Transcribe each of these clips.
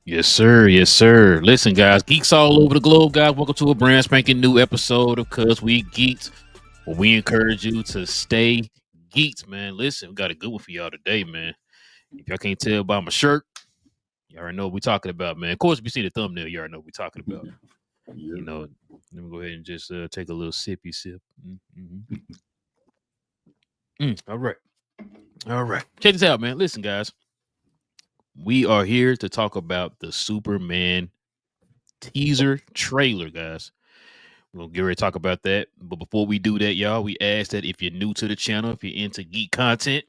Yes, sir. Yes, sir. Listen, guys, geeks all over the globe, guys. Welcome to a brand spanking new episode of Cuz We Geeked. Well, we encourage you to stay geeked, man. Listen, we got a good one for y'all today, man. If y'all can't tell by my shirt, you already know what we're talking about, man. Of course, if you see the thumbnail, you already know what we're talking about. You Yep. know, let me go ahead and just take a little sippy sip. All right. All right. Check this out, man. Listen, guys, we are here to talk about the Superman teaser trailer, guys. We'll get ready to talk about that. But before we do that, y'all, we ask that if you're new to the channel, if you're into geek content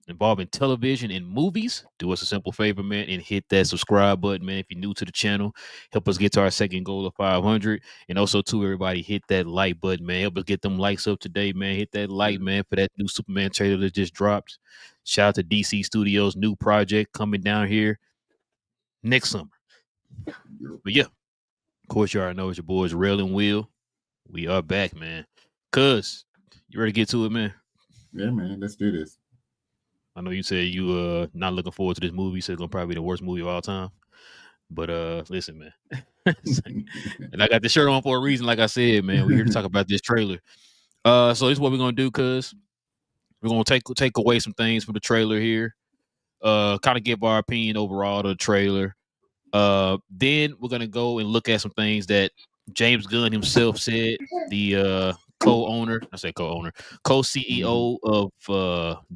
involving television and movies, do us a simple favor, man, and hit that subscribe button, man. If you're new to the channel, help us get to our second goal of 500. And also, to everybody, hit that like button, man. Help us get them likes up today, man. Hit that like, man, for that new Superman trailer that just dropped. Shout out to DC Studios' new project coming down here next summer. Yep. But yeah, of course, you already know it's your boys, Rail and Will. We are back, man. Cuz, you ready to get to it, man? Yeah, man. Let's do this. I know you said you not looking forward to this movie. You said it's gonna probably be the worst movie of all time. But listen, man. And I got the shirt on for a reason, like I said, man. We're here to talk about this trailer. So this is what we're gonna do, cuz we're gonna take away some things from the trailer here. Kind of give our opinion overall of the trailer. Then we're gonna go and look at some things that James Gunn himself said. The co-owner, I say co-owner, Mhm. co-CEO of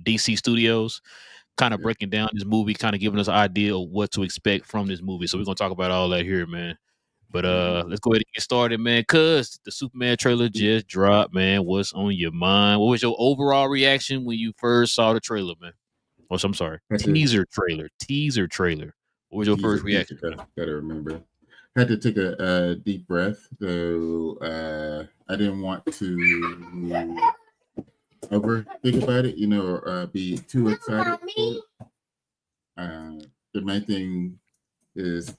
DC Studios, kind of Yep. breaking down this movie, kind of giving us an idea of what to expect from this movie. So we're gonna talk about all that here, man. But Mhm. let's go ahead and get started, man. Cause the Superman trailer just dropped, man. What's on your mind? What was your overall reaction when you first saw the trailer, man? Oh, I'm sorry, Had to teaser trailer. What was your first teaser. reaction, man? Gotta remember. Had to take a deep breath, though. I didn't want to overthink about it, or be too excited for it. The main thing is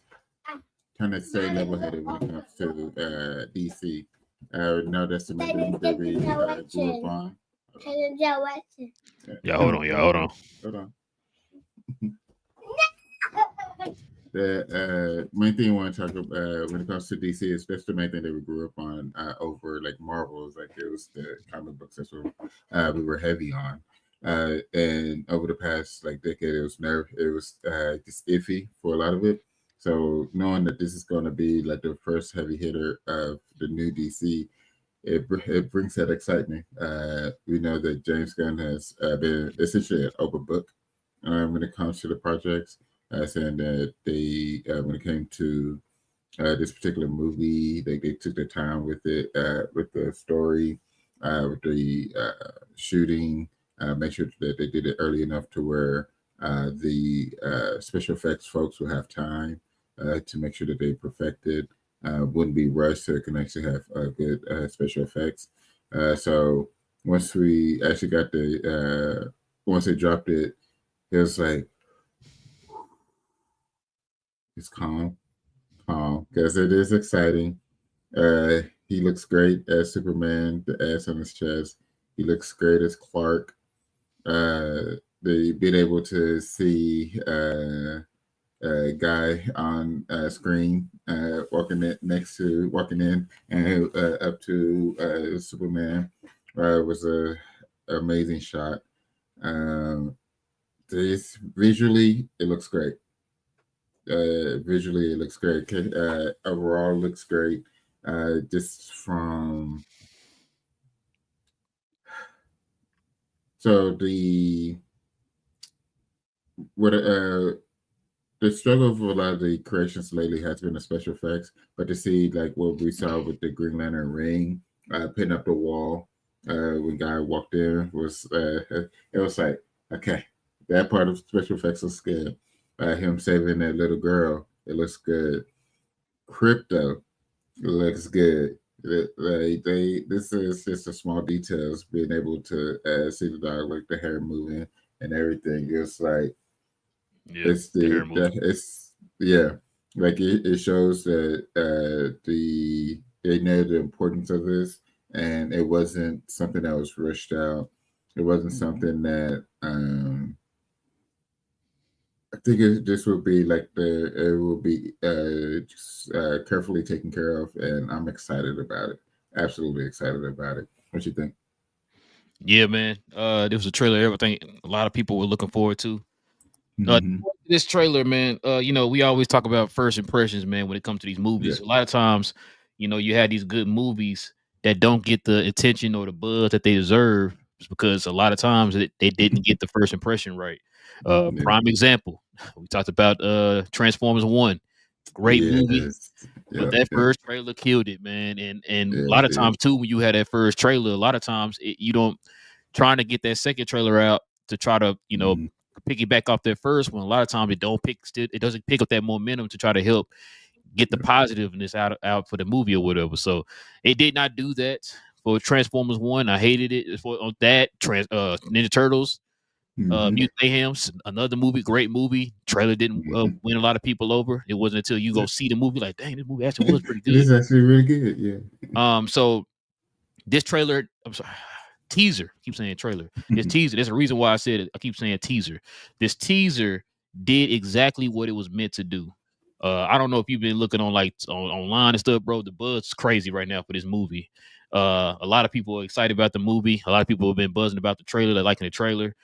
kind of stay level headed when it comes to DC. I know that's the main thing that we grew up on. Yeah, hold on, y'all. Hold on. Hold on. The main thing I want to talk about when it comes to DC is that's the main thing that we grew up on over like Marvels, like it was the comic books that's what we were heavy on. And over the past like decade, it was just iffy for a lot of it. So knowing that this is going to be like the first heavy hitter of the new DC, it brings that excitement. We know that James Gunn has been essentially an open book when it comes to the projects, saying that when it came to this particular movie, they took their time with it, with the story, with the shooting, make sure that they did it early enough to where the special effects folks will have time to make sure that they perfected, wouldn't be rushed, so it can actually have good special effects. So once we actually got once they dropped it, it was like, it's calm, because it is exciting. He looks great as Superman, the S on his chest. He looks great as Clark. They been able to see a guy on screen walking in and up to Superman was a amazing shot. Um, this visually, it looks great. Visually, it looks great. Overall, looks great. Just from so what the struggle of a lot of the creations lately has been the special effects, but to see like what we saw with the Green Lantern ring, putting up the wall, when guy walked in was it was like, okay, that part of special effects looks good. Him saving that little girl, it looks good. Crypto looks good. This is just a small details, being able to see the dog, like the hair moving and everything. It's like Yeah, the hair moving. it's yeah, like it shows that they know the importance of this, and it wasn't something that was rushed out. It wasn't something that I think this will be like it will be just, carefully taken care of, and I'm excited about it. Absolutely excited about it. What you think? Yeah, man. There was a trailer. Everything. A lot of people were looking forward to. Uh, Mm-hmm. this trailer, man. We always talk about first impressions, man. When it comes to these Yeah. movies, a lot of times, you had these good movies that don't get the attention or the buzz that they deserve, because a lot of times they didn't get the first impression right. Yeah. Prime example, we talked about Transformers One, great movie, Yes. but Yeah. that Yeah. first trailer killed it, man. And a Yeah. lot It of did. times too, when you had that first trailer, a lot of times you don't trying to get that second trailer out to try to Mm-hmm. piggyback off that first one. A lot of times it doesn't pick up that momentum to try to help get the Yeah. positiveness out for the movie or whatever. So it did not do that for Transformers One. I hated it for on that Ninja Turtles. Mm-hmm. Mutant Mayhem's another movie, great movie. Trailer didn't Mm-hmm. win a lot of people over. It wasn't until you go Yeah. see the movie, like, dang, this movie actually was pretty It good. is actually really good. Yeah. So this trailer, I'm sorry, teaser. I keep saying trailer. This teaser. There's a reason why I said it. I keep saying teaser. This teaser did exactly what it was meant to do. I don't know if you've been looking on online and stuff, bro. The buzz is crazy right now for this movie. A lot of people are excited about the movie. A lot of people have been buzzing about the trailer. They're liking the trailer.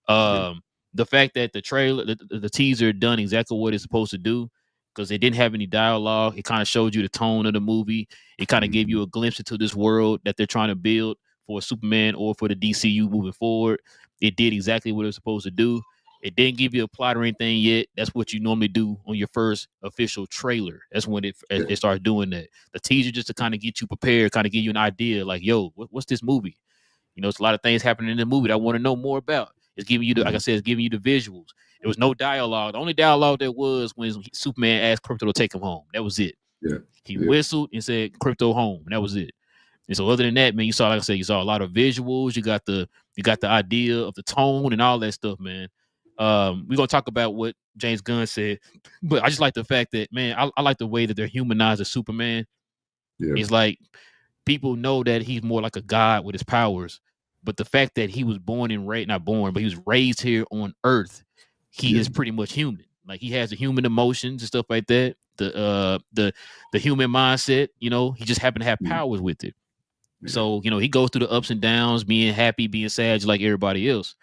Yeah. The fact that the trailer, the teaser done exactly what it's supposed to do, because it didn't have any dialogue. It kind of showed you the tone of the movie. It kind of gave Mm-hmm. you a glimpse into this world that they're trying to build for Superman or for the DCU moving forward. It did exactly what it was supposed to do. It didn't give you a plot or anything yet. That's what you normally do on your first official trailer. That's when Yeah. it starts doing that. The teaser just to kind of get you prepared, kind of give you an idea, like, yo, what's this movie? It's a lot of things happening in the movie that I want to know more about. It's giving you the, like I Mm-hmm. said, it's giving you the visuals. There was no dialogue. The only dialogue there was when Superman asked Crypto to take him home. That was it. Yeah. He Yeah. whistled and said Crypto home, and that was it. And so other than that, man, you saw, like I said, you saw a lot of visuals. You got the idea of the tone and all that stuff, man. We're gonna talk about what James Gunn said, but I just like the fact that, man, I like the way that they're humanizing Superman. Yeah. It's like people know that he's more like a god with his powers, but the fact that he was born and raised, not born, but he was raised here on Earth, he Yeah. is pretty much human. Like, he has the human emotions and stuff like that. The human mindset, he just happened to have Mm-hmm. powers with it. Yeah. So, he goes through the ups and downs, being happy, being sad, just like everybody else.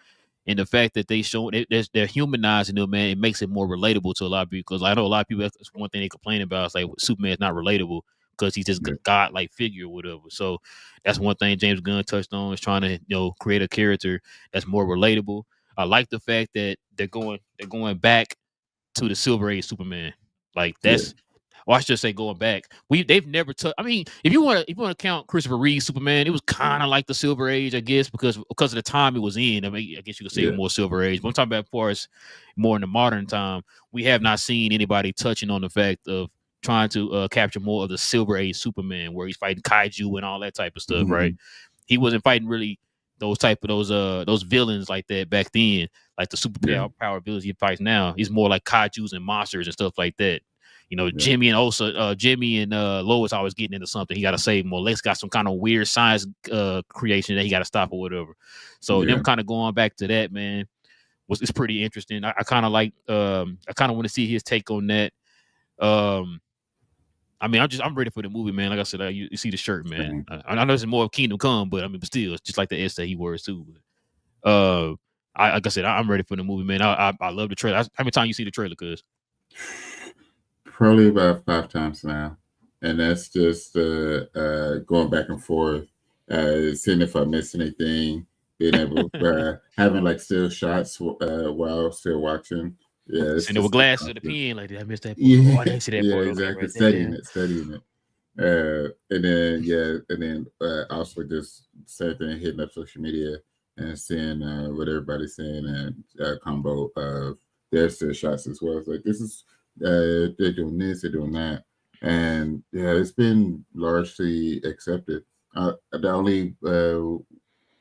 And the fact that they're humanizing them, man, it makes it more relatable to a lot of people. Because I know a lot of people, that's one thing they complain about. It's like, Superman's not relatable because he's just a Yeah. god-like figure or whatever. So that's one thing James Gunn touched on, is trying to create a character that's more relatable. I like the fact that they're going back to the Silver Age Superman. Like, Yeah. that's, or I should say, going back. They've never touched. I mean, if you want to count Christopher Reeve Superman, it was kind of like the Silver Age, I guess, because of the time it was in. I mean, I guess you could say Yeah. more Silver Age. But I'm talking about, as far as more in the modern time, we have not seen anybody touching on the fact of trying to capture more of the Silver Age Superman, where he's fighting kaiju and all that type of stuff, right? Mm-hmm. He wasn't fighting really those villains like that back then, like the super Yeah. power villains he fights now. He's more like kaiju's and monsters and stuff like that. Yeah. Jimmy and Lois always getting into something. He got to save more. Lex got some kind of weird science creation that he got to stop or whatever. So them Yeah. kind of going back to that, man, it's pretty interesting. I kind of like. I kind of want to see his take on that. Um, I mean, I'm ready for the movie, man. Like I said, you see the shirt, man. Same. I know there's more of Kingdom Come, but I mean, but still, it's just like the S that he wears too. But, like I said, I'm ready for the movie, man. I love the trailer. How many times you see the trailer, cuz? Probably about 5 times now, and that's just going back and forth, seeing if I missed anything, being able having like still shots while still watching. Yeah, it's Sitting there with just a glasses of the constant. pen, like, did I miss that part? Yeah, Oh, I didn't see that yeah, part. Okay, exactly. write that down. Studying it. And then yeah, and then also just same thing, hitting up social media and seeing what everybody's saying, and combo of their still shots as well. It's like, this is they're doing this, they're doing that, and yeah, it's been largely accepted. The only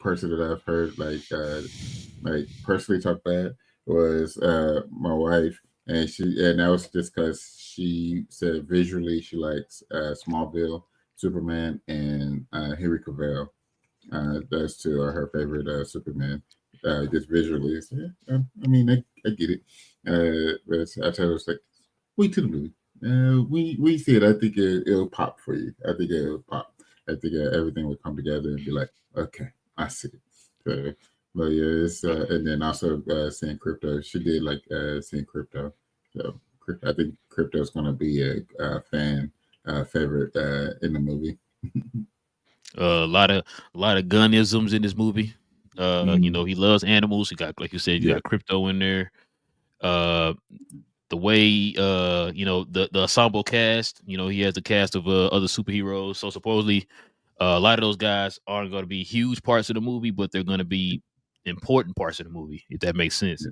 person that I've heard like personally talk bad was my wife, and that was just because she said visually she likes Smallville, Superman, and Henry Cavill. Those two are her favorite Superman. Just visually, so, yeah, I mean, I get it. But I told us like, wait till the movie. We see it. I think it'll pop for you. I think it'll pop. I think everything will come together and be like, okay, I see it. So, but yeah, it's and then also seeing crypto. She did like seeing crypto. So I think crypto is gonna be a fan favorite in the movie. A lot of gunisms in this movie. You Mm, know, he loves animals. He got, like you said, you yeah, got crypto in there. Uh, the way you know, the ensemble cast. You know, he has a cast of other superheroes. So supposedly, a lot of those guys aren't going to be huge parts of the movie, but they're going to be important parts of the movie, if that makes sense.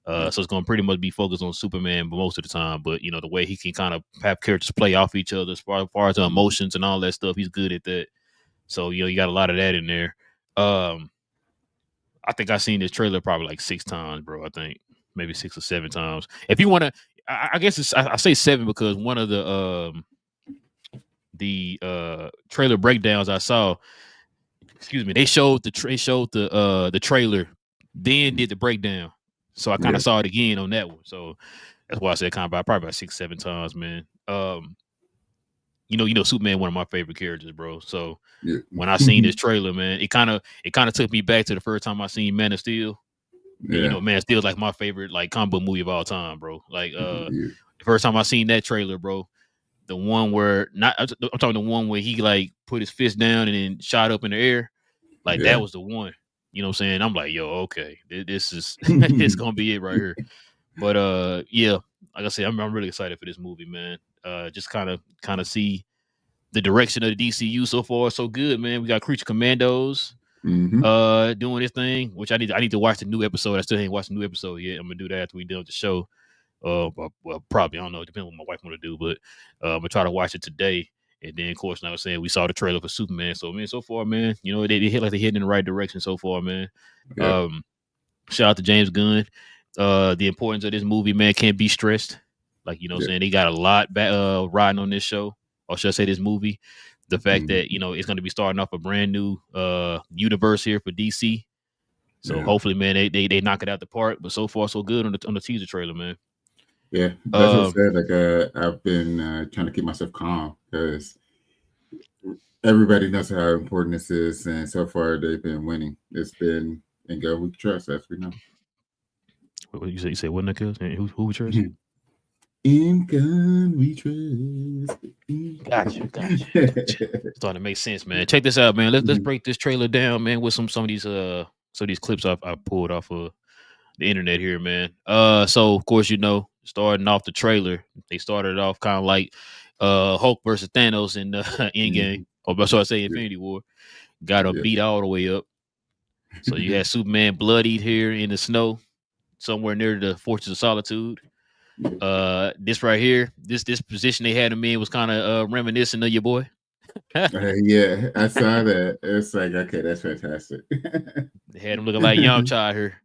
yeah, yeah. So it's going to pretty much be focused on Superman most of the time. But you know, the way he can kind of have characters play off each other as far as the Mm, emotions and all that stuff, he's good at that. So you know, you got a lot of that in there. Um, I think I've seen this trailer probably like 6 times, bro. I think maybe 6 or 7 times. If you want to, I guess I say 7 because one of the trailer breakdowns I saw, excuse me, they showed the trailer, then did the breakdown. So I kind yeah, of saw it again on that one. So that's why I said kind of probably about 6 7 times, man. You know, Superman, one of my favorite characters, bro. So yeah, when I seen this trailer, man, it kind of took me back to the first time I seen Man of Steel. And you yeah, know, Man of Steel is like my favorite like comic book movie of all time, bro. Like yeah, the first time I seen that trailer, bro, the one where not I'm talking the one where he like put his fist down and then shot up in the air. Like yeah. that was the one. You know what I'm saying? I'm like, yo, okay, this is it's gonna be it right here. But yeah, like I said, I'm really excited for this movie, man. Just kind of see the direction of the DCU so far so good, man. We got Creature Commandos Hmm. doing this thing, which I need to watch the new episode. I still ain't watched the new episode yet. I'm gonna do that after we done with the show. Well, probably I don't know. It depends on what my wife want to do, but I'm gonna try to watch it today. And then, of course, like I was saying, we saw the trailer for Superman. So, man, so far, man, you know, they hit like they're heading in the right direction so far, man. Yeah, Um, Shout out to James Gunn. The importance of this movie, man, can't be stressed. Like, you know what I'm yeah. saying? They got a lot riding on this show, or should I say this movie. The fact Mm, that, you know, it's going to be starting off a brand new universe here for DC. So yeah. hopefully, man, they knock it out the park. But so far, so good on the teaser trailer, man. Yeah, that's what I Um, said. Like, I've been trying to keep myself calm because everybody knows how important this is, and so far they've been winning. It's been in God we trust, as we know. what you say? You say what, Nick? Who we trust? In God we trust. Gotcha. Starting to make sense, man. Check this out, man. Let's break this trailer down, man, with some of these clips I pulled off of the internet here, man. So of course, you know, starting off the trailer, they started off kind of like Hulk versus Thanos in the Endgame. Mhm. Or so I say Yeah, Infinity War. Got him yeah, beat all the way up. So you had Superman bloodied here in the snow, somewhere near the Fortress of Solitude. This right here, this position they had him in was kind of reminiscent of your boy. yeah. I saw that. It's like, okay, that's fantastic. They had him looking like Yamcha here.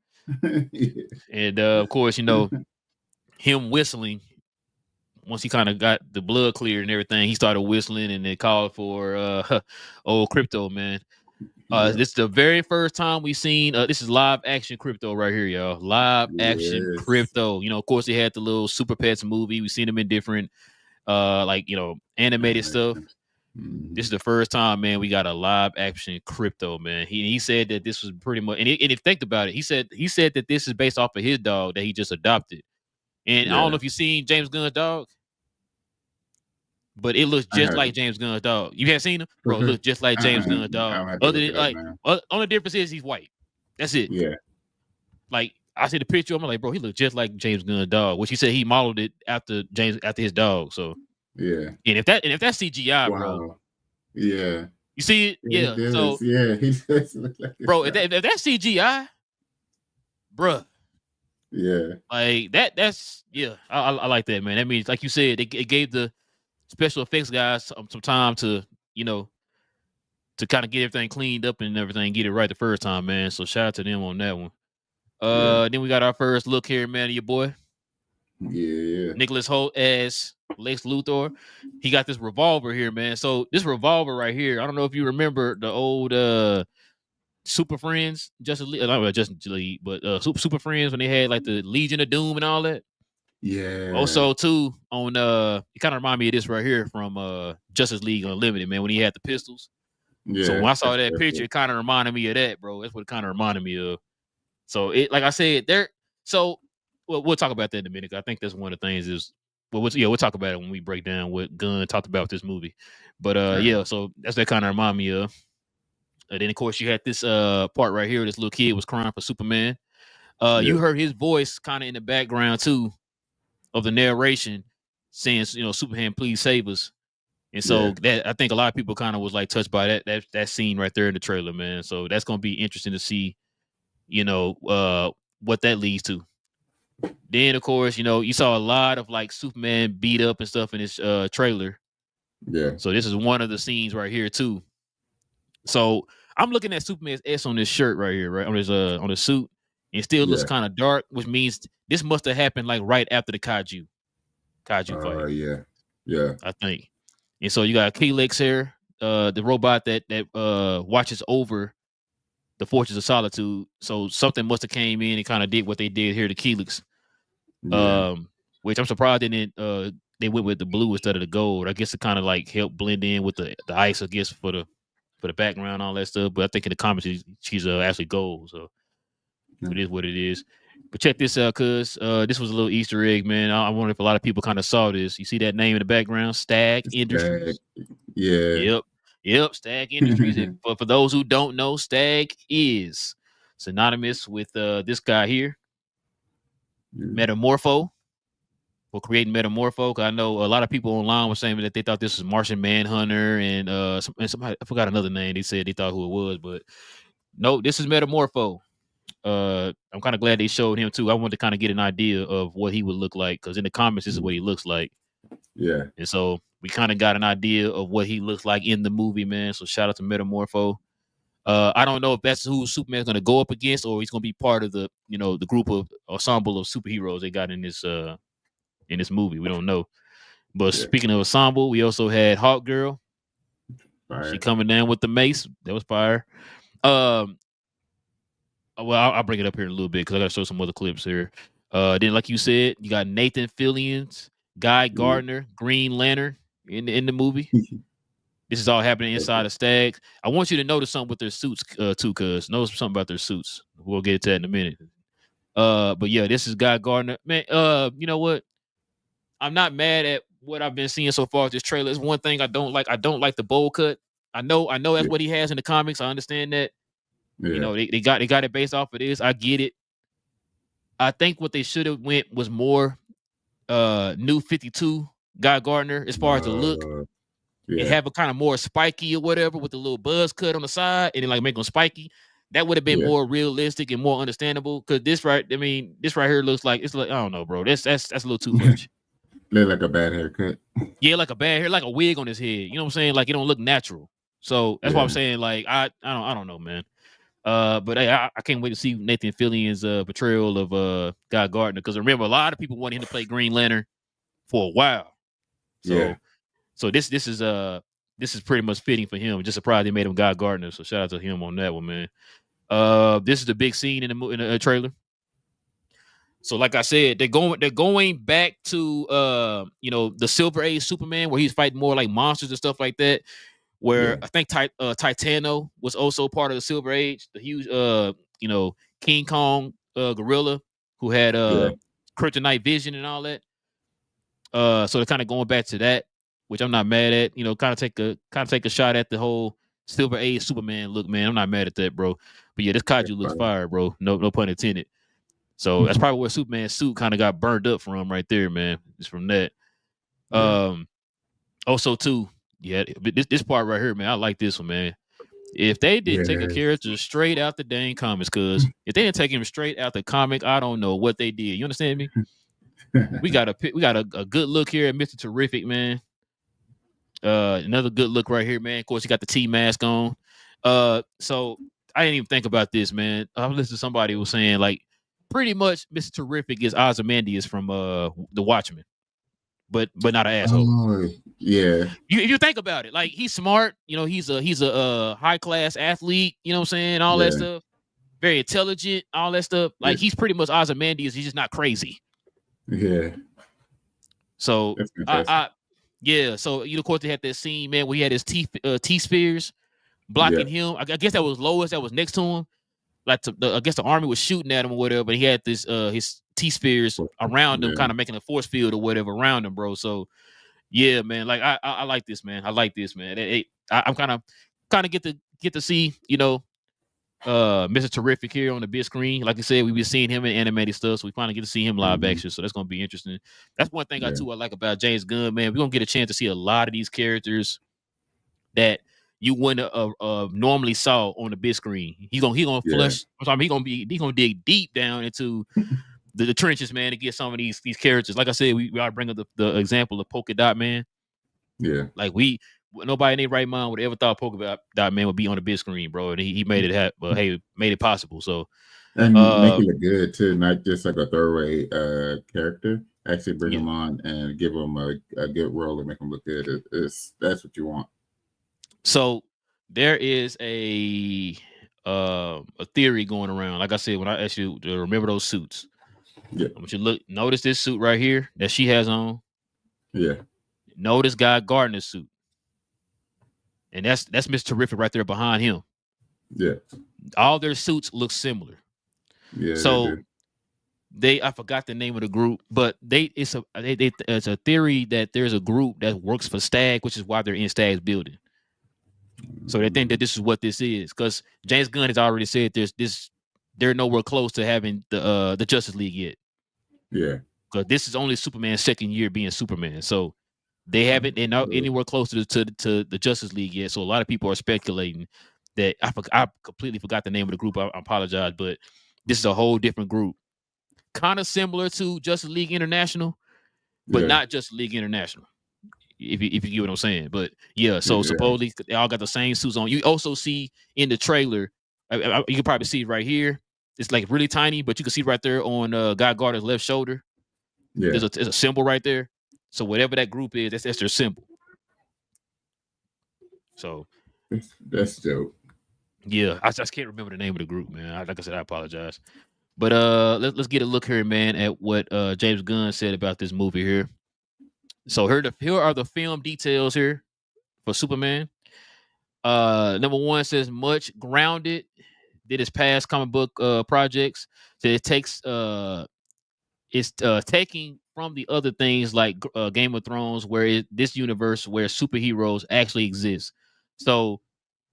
Yeah. And of course, you know, him whistling, once he kind of got the blood cleared and everything, he started whistling and they called for old Crypto, man. Yeah. This is the very first time we seen this is live action Crypto right here, y'all. Live action Yes. Crypto. You know, of course, they had the little Super Pets movie. We've seen them in different like, you know, animated stuff. Animation. This Hmm. is the first time, man, we got a live action Crypto, man. He said that this was pretty much, and if you think about it, he said that this is based off of his dog that he just adopted. And I don't know Yeah, if you've seen James Gunn's dog, but it looks I just like haven't. James Gunn's dog. You haven't seen him, bro? It looks just like James Gunn's dog. I'll have to Other look than it up like, now. only difference is he's white. That's it. Yeah, Like I see the picture, I'm like, bro, he looks just like James Gunn's dog. Which he said he modeled it after his dog. So, yeah. and if that's CGI, bro, Wow. Yeah, you see it, he yeah. does. So, Yeah, he does look like his bro, dog. if that's CGI, bro, Yeah, like that's yeah, I like that, man. That means, like you said, it gave the special effects guys some time to, you know, to kind of get everything cleaned up and everything, get it right the first time, man. So shout out to them on that one. yeah, Then we got our first look here, man, of your boy yeah, Nicholas Holt as Lex Luthor. He got this revolver here, man. So this revolver right here, I don't know if you remember the old Super Friends, Justice League, not Justice League, but Super Friends when they had like the Legion of Doom and all that. Yeah. Also, too, on it kind of remind me of this right here from Justice League Unlimited, man, when he had the pistols. So Yeah. when I saw That's that picture, perfect. it kind of reminded me of that, bro. That's what it kind of reminded me of. So it, like I said, there. So we'll talk about that in a minute. I think that's one of the things is. Well, we'll talk about it when we break down what Gunn talked about with this movie. But All right. yeah, so that's that kind of remind me of. And then of course you had this part right here. This little kid was crying for Superman. You Yep. heard his voice kind of in the background too of the narration saying, Superman, please save us. And Yeah. so that I think a lot of people kind of was like touched by that scene right there in the trailer, man. So that's gonna be interesting to see, what that leads to. Then of course, you saw a lot of like Superman beat up and stuff in this trailer. Yeah. So this is one of the scenes right here too. So I'm looking at Superman's S on this shirt right here, right on his suit. It still looks Yeah. kind of dark, which means this must have happened like right after the kaiju fight, Yeah. Yeah. I think. And so you got Helix here, the robot that watches over the Fortress of Solitude. So something must have came in and kind of did what they did here to Helix. Yeah. Which I'm surprised they went with the blue instead of the gold. I guess it kind of like helped blend in with the ice, I guess, for the background and all that stuff. But I think in the comics she's actually gold. So it is what it is. But check this out, cuz this was a little Easter egg, man. I wonder if a lot of people kind of saw this. You see that name in the background, Stag Stag. Industries. Yeah. Yep, Stag Industries. For those who don't know, Stag is synonymous with this guy here, Metamorpho. For creating Metamorpho, because I know a lot of people online were saying that they thought this was Martian Manhunter and somebody, I forgot another name. They said they thought who it was, but no, this is Metamorpho. I'm kind of glad they showed him too. I wanted to kind of get an idea of what he would look like, because in the comics, this is what he looks like. Yeah. And so we kind of got an idea of what he looks like in the movie, man. So shout out to Metamorpho. I don't know if that's who Superman's going to go up against, or he's going to be part of the group of ensemble of superheroes they got in this movie. We don't know. But Yeah. speaking of ensemble, we also had Hawk Girl. Fire. She coming down with the mace. That was fire. Well, I'll bring it up here in a little bit because I got to show some other clips here. Then, like you said, you got Nathan Fillion, Guy Gardner, Green Lantern in the movie. This is all happening inside of Stags. I want you to notice something with their suits too, cuz notice something about their suits. We'll get to that in a minute. But yeah, this is Guy Gardner. Man, you know what? I'm not mad at what I've been seeing so far with this trailer. It's one thing I don't like. I don't like the bowl cut. I know that's Yeah. what he has in the comics. I understand that. Yeah. They got it based off of this. I get it. I think what they should have went was more new 52 Guy Gardner as far as the look, and Yeah. have a kind of more spiky or whatever with the little buzz cut on the side and then like make them spiky. That would have been Yeah. more realistic and more understandable. Cause this right here looks like it's like, I don't know, bro. That's a little too much. Look like a bad haircut. Yeah, like a bad hair, like a wig on his head. You know what I'm saying? Like it don't look natural. So that's why I'm Yeah. saying, like, I don't know, man. But hey, I can't wait to see Nathan Fillion's portrayal of Guy Gardner, because remember a lot of people wanted him to play Green Lantern for a while. So Yeah. so this is pretty much fitting for him. Just surprised they made him Guy Gardner. So shout out to him on that one, man. This is the big scene in the trailer. So like I said, they're going back to the Silver Age Superman, where he's fighting more like monsters and stuff like that. Where Yeah. I think Titano was also part of the Silver Age, the huge King Kong gorilla who had Yeah. kryptonite vision and all that. So they're kind of going back to that, which I'm not mad at. Kind of take a shot at the whole Silver Age Superman look, man. I'm not mad at that, bro. But yeah, this kaiju looks fire, bro. No pun intended. So that's probably where Superman's suit kind of got burned up from right there, man. It's from that. Yeah. Also too, yeah, this part right here, man, I like this one, man. If they didn't take a character straight out the dang comics, because if they didn't take him straight out the comic, I don't know what they did. You understand me? We got a good look here at Mr. Terrific, man. Another good look right here, man. Of course, he got the T mask on. So I didn't even think about this, man. I listened to somebody who was saying like, pretty much Mr. Terrific is Ozymandias from The Watchmen, but not an asshole. Oh, yeah. If you think about it, like he's smart, he's a high class athlete, you know what I'm saying, all that stuff. Very intelligent, all that stuff. Like he's pretty much Ozymandias. He's just not crazy. Yeah. So That's fantastic. Yeah. So of course they had that scene, man, where he had his T spears blocking him. I guess that was Lois that was next to him. Like I guess the army was shooting at him or whatever, but he had this his T spears around him, Yeah. kind of making a force field or whatever around him, bro. So yeah, man, like I like this, man. I like this, man. I'm kind of get to see, Mr. Terrific here on the big screen. Like I said, we've been seeing him in animated stuff, so we finally get to see him live action. So that's gonna be interesting. That's one thing I like about James Gunn, man. We're gonna get a chance to see a lot of these characters that you wouldn't normally saw on the big screen. He's gonna flush. He's gonna dig deep down into the trenches, man, to get some of these characters. Like I said, we ought to bring up the example of Polka Dot Man. Yeah. Like nobody in their right mind would ever thought Polka Dot Man would be on the big screen, bro. And he made it happen. Hey, made it possible. So and make it look good too, not just like a throwaway character. Actually bring him on and give him a good role and make him look good. That's what you want. So there is a theory going around. Like I said, when I asked you to remember those suits, yeah, I want you to notice this suit right here that she has on. Yeah. Notice Guy Gardner's suit. And that's Mr. Terrific right there behind him. Yeah. All their suits look similar. Yeah. So I forgot the name of the group, but it's a theory that there's a group that works for Stag, which is why they're in Stag's building. So they think that this is what this is, because James Gunn has already said they're nowhere close to having the Justice League yet. Yeah. Because this is only Superman's second year being Superman, so they haven't anywhere close to the Justice League yet. So a lot of people are speculating that I completely forgot the name of the group. I apologize, but this is a whole different group, kind of similar to Justice League International, but not Justice League International. If you get what I'm saying. But yeah, so supposedly they all got the same suits on. You also see in the trailer, you can probably see it right here. It's like really tiny, but you can see right there on Guy Gardner's left shoulder. Yeah. There's a symbol right there. So whatever that group is, that's their symbol. So that's dope. Yeah, I just can't remember the name of the group, man. Like I said, I apologize. But let's get a look here, man, at what James Gunn said about this movie here. So here are the film details here for Superman. Number one says much grounded. Did his past comic book projects. So it takes it's taking from the other things like Game of Thrones, where this universe where superheroes actually exist. So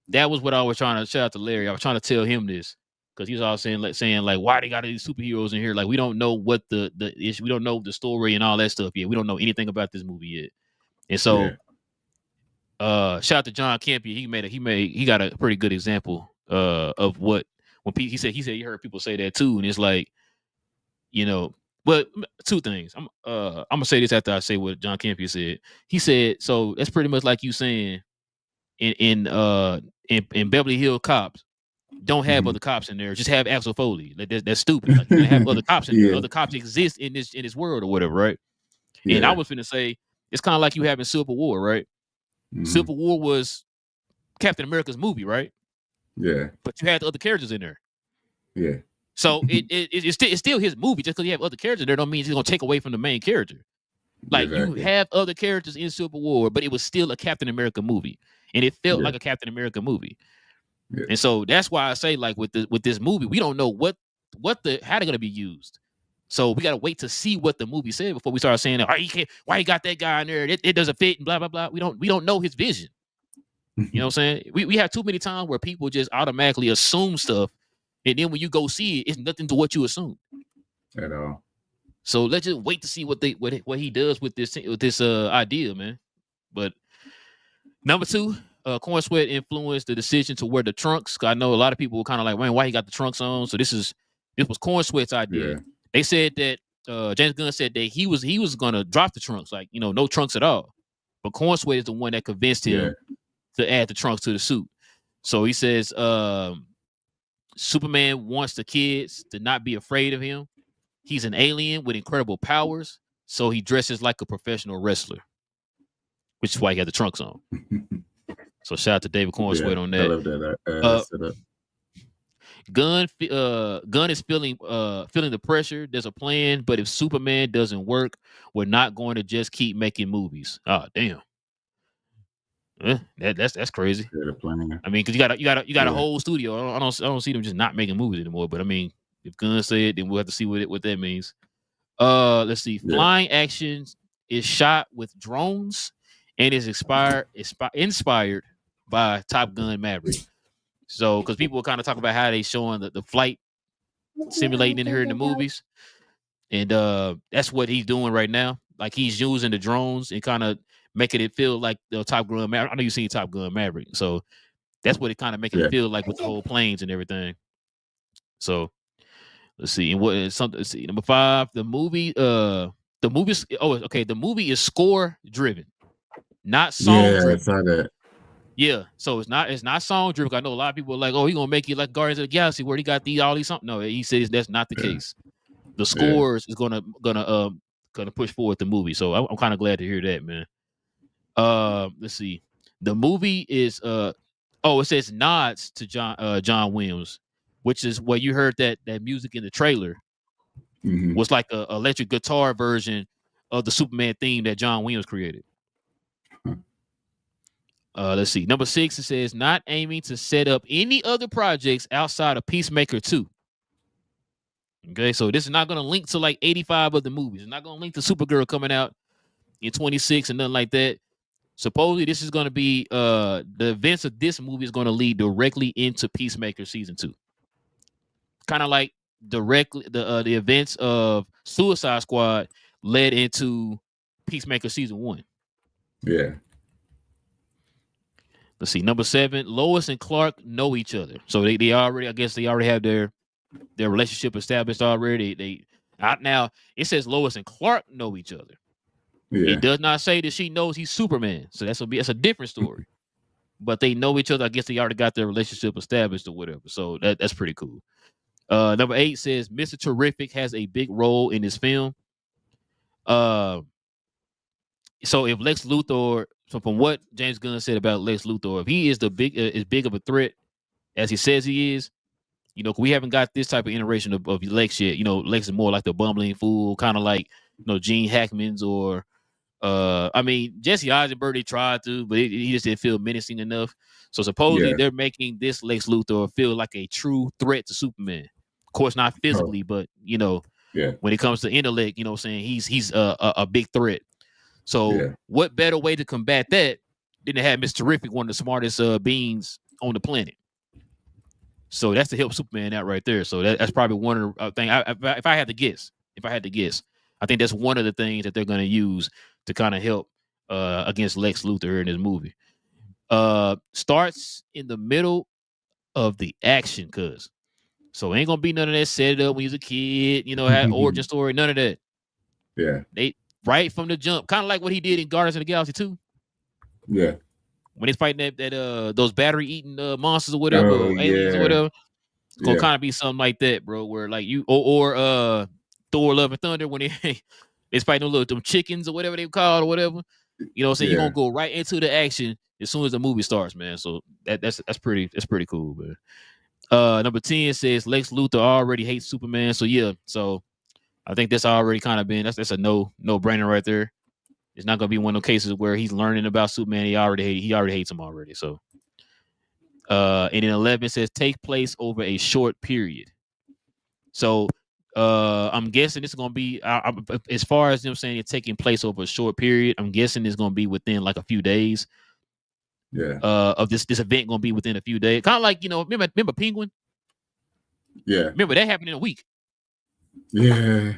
that was what I was trying to shout out to Larry. I was trying to tell him this because he was all saying like why they got these superheroes in here. Like we don't know what the issue. We don't know the story and all that stuff yet. We don't know anything about this movie yet. And so shout out to John Campy. He got a pretty good example of what when he said he heard people say that too, and it's like, but two things. I'm gonna say this after I say what John Campy said. He said, so that's pretty much like you saying in Beverly Hills Cops, don't have other cops in there. Just have Axel Foley. Like, that's stupid. Like, you have other cops in there. Other cops exist in this world or whatever, right? Yeah. And I was finna say it's kind of like you having Civil War, right? Mm-hmm. Civil War was Captain America's movie, right? Yeah. But you had the other characters in there. Yeah. So it's still his movie. Just because you have other characters there don't mean it's gonna take away from the main character. Like you have other characters in Civil War, but it was still a Captain America movie, and it felt like a Captain America movie. Yeah. And so that's why I say, like with this movie, we don't know how they're gonna be used. So we gotta wait to see what the movie said before we start saying, why he got that guy in there? It doesn't fit and blah blah blah. We don't know his vision. You know what I'm saying? We have too many times where people just automatically assume stuff, and then when you go see it, it's nothing to what you assume at all. So let's just wait to see what he does with this idea, man. But number two, Corn Sweat influenced the decision to wear the trunks. I know a lot of people were kind of like, man, why he got the trunks on? So this was Corn Sweat's idea. Yeah. They said that James Gunn said that he was gonna drop the trunks, like no trunks at all. But Corn Sweat is the one that convinced him to add the trunks to the suit. So he says Superman wants the kids to not be afraid of him. He's an alien with incredible powers, so he dresses like a professional wrestler, which is why he had the trunks on. So shout out to David Cornsweet on that. I love that. Gunn is feeling the pressure. There's a plan, but if Superman doesn't work, we're not going to just keep making movies. Oh damn, that's crazy. Yeah, the plan. I mean, because you got a Yeah, whole studio. I don't see them just not making movies anymore. But I mean, if Gunn said it, then we'll have to see what that means. Let's see. yeah, Flying actions is shot with drones and is inspired by Top Gun Maverick. So, because people were kind of talking about how they showing the flight simulating in here in the movies, and that's what he's doing right now. Like he's using the drones and kind of making it feel like the Top Gun Maverick. I know you've seen Top Gun Maverick, so that's what it kind of making it yeah, feel like with the whole planes and everything. So let's see. And what is something? Let's see. Number 5, the movie. Oh, okay. The movie is score driven, not song yeah. I driven. saw that. Yeah, so it's not song driven. I know a lot of people are like, oh, he gonna make it like Guardians of the Galaxy where he got all these something. No, he says that's not the Yeah, case. The yeah, scores is gonna push forward the movie. So I'm kind of glad to hear that, man. Let's see. The movie is it says nods to John Williams, which is where you heard that music in the trailer hmm was like a electric guitar version of the Superman theme that John Williams created. Let's see. Number 6, it says not aiming to set up any other projects outside of Peacemaker 2. Okay, so this is not going to link to like 85 other movies. It's not going to link to Supergirl coming out in 26 and nothing like that. Supposedly, this is going to be the events of this movie is going to lead directly into Peacemaker season 2. Kind of like directly the events of Suicide Squad led into Peacemaker season 1. yeah. Let's see. Number 7, Lois and Clark know each other, so they already, I guess, they already have their relationship established already. They out now. It says Lois and Clark know each other. Yeah. It does not say that she knows he's Superman, so that's a different story. But they know each other. I guess they already got their relationship established or whatever. So that's pretty cool. Number 8 says Mr. Terrific has a big role in this film. So if Lex Luthor, so from what James Gunn said about Lex Luthor, if he is as big of a threat as he says he is, we haven't got this type of iteration of Lex yet. Lex is more like the bumbling fool, kind of like Gene Hackman's or I mean Jesse Eisenberg. They tried to, but he just didn't feel menacing enough. So supposedly Yeah. they're making this Lex Luthor feel like a true threat to Superman. Of course, not physically, but Yeah. when it comes to intellect, saying he's a big threat. So Yeah. what better way to combat that than to have Mr. Terrific, one of the smartest beings on the planet? So that's to help Superman out right there. So that's probably one of the things. If I had to guess, I think that's one of the things that they're going to use to kind of help against Lex Luthor in this movie. Starts in the middle of the action, so ain't gonna be none of that set it up when he was a kid, had origin story, none of that. Yeah. They right from the jump, kind of like what he did in Guardians of the Galaxy 2. Yeah. When he's fighting that those battery eating monsters or whatever, Oh or aliens or yeah. whatever. It's gonna Yeah. kind of be something like that, bro. Where like you or Thor: Love and Thunder when it's fighting them chickens or whatever they call or whatever. You know what I'm saying? You're Yeah. gonna go right into the action as soon as the movie starts, man. So that's pretty cool, man. Number 10 says Lex Luthor already hates Superman. So yeah, so I think that's already kind of been that's a no brainer right there. It's not gonna be one of those cases where he's learning about Superman. He already hates him already. So and then 11 says take place over a short period. So I'm guessing this is gonna be as far as them saying it's taking place over a short period. I'm guessing it's gonna be within like a few days. Yeah. Of this event gonna be within a few days. Kind of like remember Penguin? Yeah. Remember that happened in a week. Yeah.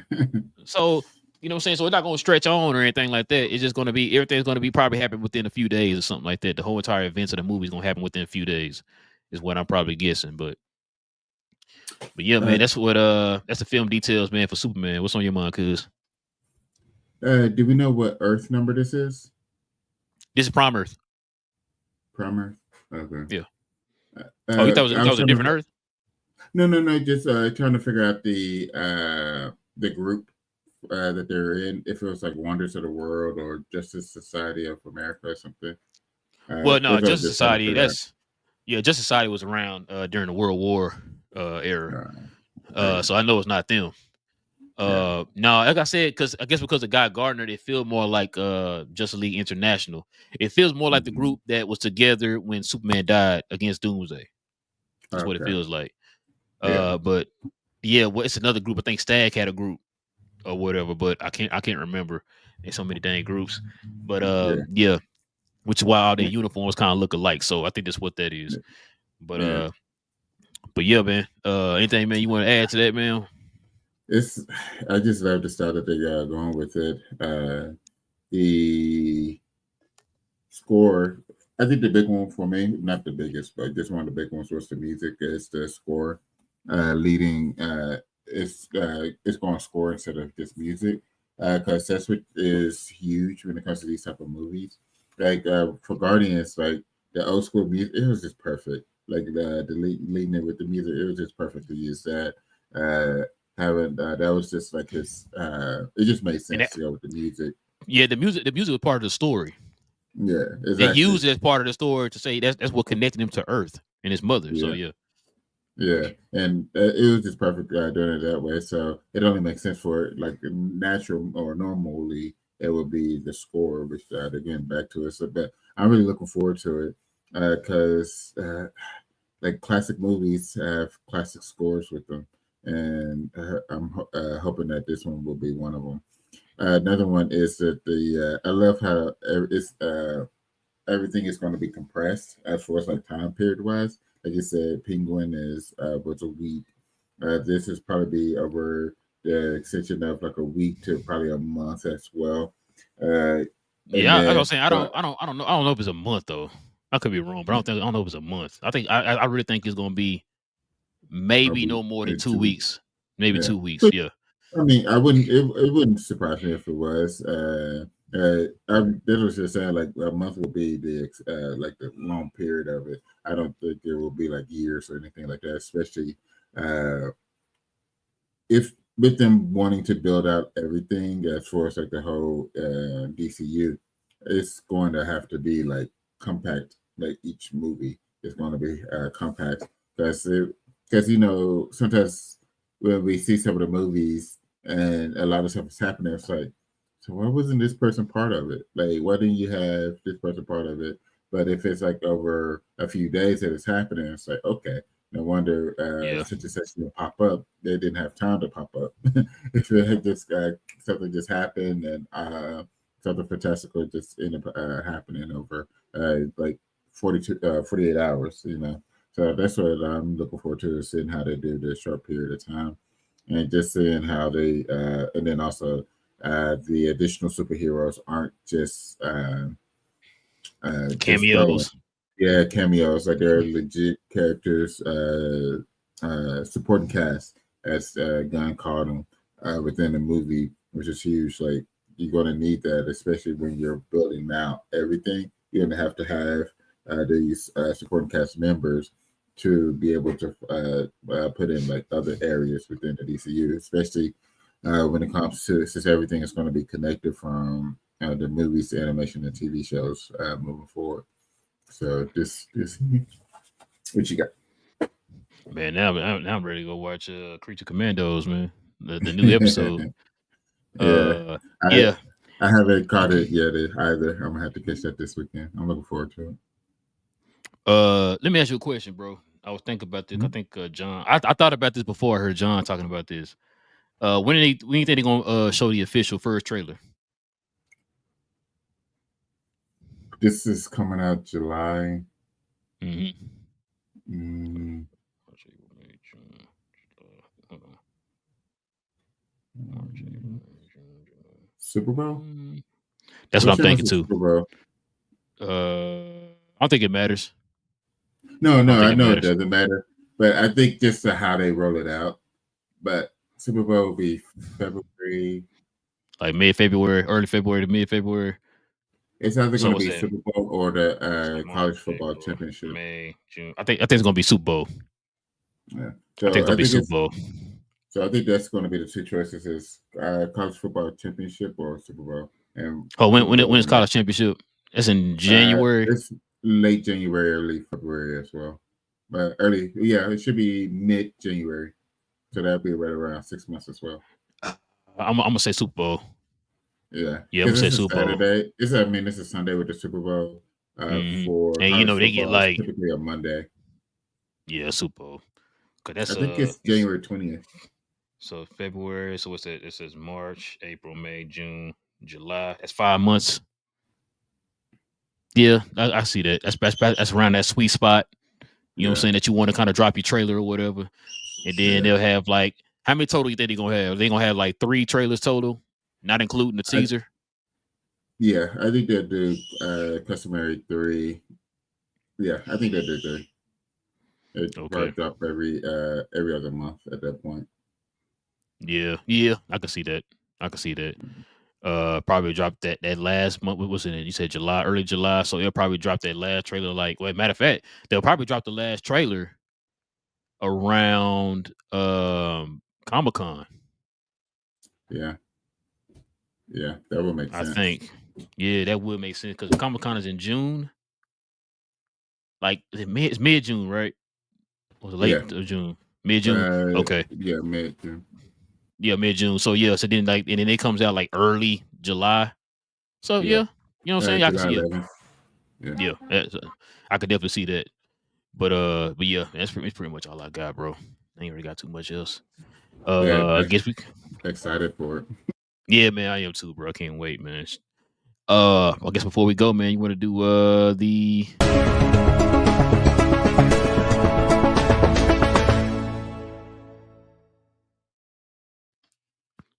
So you know what I'm saying? So it's not gonna stretch on or anything like that. It's just gonna be everything's gonna be probably happen within a few days or something like that. The whole entire events of the movie is gonna happen within a few days, is what I'm probably guessing. But yeah, man, that's the film details, man, for Superman. What's on your mind, cuz? Do we know what Earth number this is? This is Prime Earth. Prime Earth. Okay. Yeah. You thought it was a different Earth? No. Just trying to figure out the group that they're in. If it was like Wonders of the World or Justice Society of America or something. Well, no, Justice Society. Justice Society was around during the World War. era. Right. So I know it's not them. Yeah. No, like I said, because of Guy Gardner, it feels more like Justice League International. It feels more like the Mhm. group that was together when Superman died against Doomsday. That's what it Okay. feels like. Yeah. But yeah, well, it's another group. I think Stag had a group or whatever, but I can't remember. There's so many dang groups. But Yeah. yeah, which is why all their uniforms kind of look alike. So I think that's what that is. But Yeah. yeah, man. Anything, man, you want to add to that, man? It's. I just love the style that they got going with it. The score. I think the big one for me, not the biggest, but just one of the big ones was the music. Is the score leading? It's going to score instead of just music, because that's what is huge when it comes to these type of movies. Like for Guardians, like the old school music, it was just perfect. Like leading it with the music, it was just perfect to use that. Having that was just like his. It just made And sense to go with the music. yeah, the music was part of the story. Yeah, They exactly. used it as part of the story to say that's what connected him to Earth and his mother. So Yeah, yeah, yeah, and it was just perfect doing it that way. So it only makes sense for it, like natural or normally it would be the score, which again back to it. So, but I'm really looking forward to it because like classic movies have classic scores with them, and hoping that this one will be one of them. Another one is that the I love how it's everything is going to be compressed as far as like time period wise. Like you said, Penguin is was a week. This is probably be over the extension of like a week to probably a month as well. Uh, and yeah. Like I then, was saying, but I don't know if it's a month though. I could be wrong, but I don't know if it's a month. I think I really think it's gonna be a maybe week, no more than maybe 2 weeks. 2 weeks. Maybe Yeah. 2 weeks. So, Yeah. I mean, I wouldn't. It wouldn't surprise me if it was. This was just saying like a month will be the like the long period of it. I don't think there will be like years or anything like that. Especially uh, if with them wanting to build out everything as far as like the whole DCU, it's going to have to be like compact. Like each movie is going to be compact because sometimes when we see some of the movies and a lot of stuff is happening, it's like, so why wasn't this person part of it? Like, why didn't you have this person part of it? But if it's like over a few days that it's happening, it's like, okay, no wonder Yeah. such and such will pop up. They didn't have time to pop up. If it had just something just happened and something fantastical just ended up happening over like 48 hours, So that's what I'm looking forward to, is seeing how they do this short period of time and just seeing how they, and then also the additional superheroes aren't just throwing, Cameos. yeah, cameos. Like they're legit characters, supporting cast, as Gunn called them, within the movie, which is huge. Like you're going to need that, especially when you're building out everything. You're going to have these supporting cast members to be able to put in like other areas within the DCU, especially when it comes to, since everything is going to be connected from the movies, the animation, and TV shows moving forward. So this what you got? Man, now I'm ready to go watch Creature Commandos, man. The new episode. Yeah, I Yeah. I haven't caught it yet either. I'm gonna have to catch that this weekend. I'm looking forward to it. Let me ask you a question, bro. I was thinking about this. I Mhm. think John. I thought about this before I heard John talking about this. When do you think they're gonna show the official first trailer? This is coming out July. Mm-hmm. Mm, March, April, May, June, hold on. March, April, May, June, July. Super Bowl? Mm, that's what What I'm channel is thinking the too. Super Bowl? I don't think it matters. No, I don't no, think I it know it matters. doesn't matter, but I think just how they roll it out. But Super Bowl will be February. Like mid February, early February to mid February. It's either So going to what's be that? Super Bowl or the So March, college football April, championship. May, June. I think it's gonna be Super Bowl. Yeah. I think So it's gonna I be think Super it's Bowl. so I think that's going to be the two choices: is college football championship or Super Bowl. And Oh, Super when Bowl is will make college championship? That's in January. it's late January, early February as well. early. Yeah, it should be mid-January, so that'll be right around 6 months as well. I'm gonna say Super Bowl. Yeah, Yeah, I'm gonna because say it's a Super Bowl. Saturday. This is Sunday with the Super Bowl. Mm-hmm. For And college they get football, it's like typically a Monday. Super Bowl. Cause I think it's January 20th. so February. So what's that? It says March, April, May, June, July. That's 5 months. Yeah, I see that. That's around that sweet spot. You know what I'm Yeah, saying? That you want to kind of drop your trailer or whatever. And then yeah. they'll have like how many total you think they're gonna have? They gonna have like 3 trailers total, not including the I, teaser. yeah, I think they'll do customary 3. Yeah, I think they'll do 3. It Okay. probably drop every other month at that point. Yeah, I can see that. I can see that. Probably drop that last month. What was it? You said July, early July. So they'll probably drop that last trailer. Like, well, matter of fact, they'll probably drop the last trailer around Comic Con. Yeah, yeah, that would make I sense. think. Yeah, that would make sense because Comic Con is in June. Like it's mid June, right? Or was it Yeah, late June? Mid June. Okay. yeah, mid June. Yeah, mid June. So yeah, so then like and then it comes out like early July. So Yeah, yeah, you know what I'm saying? I can July see it. 11th. Yeah, Yeah, I could definitely see that. But yeah, it's pretty much all I got, bro. I ain't really got too much else. yeah. I guess we. Excited for it. Yeah, man, I am too, bro. I can't wait, man. I guess before we go, man, you want to do the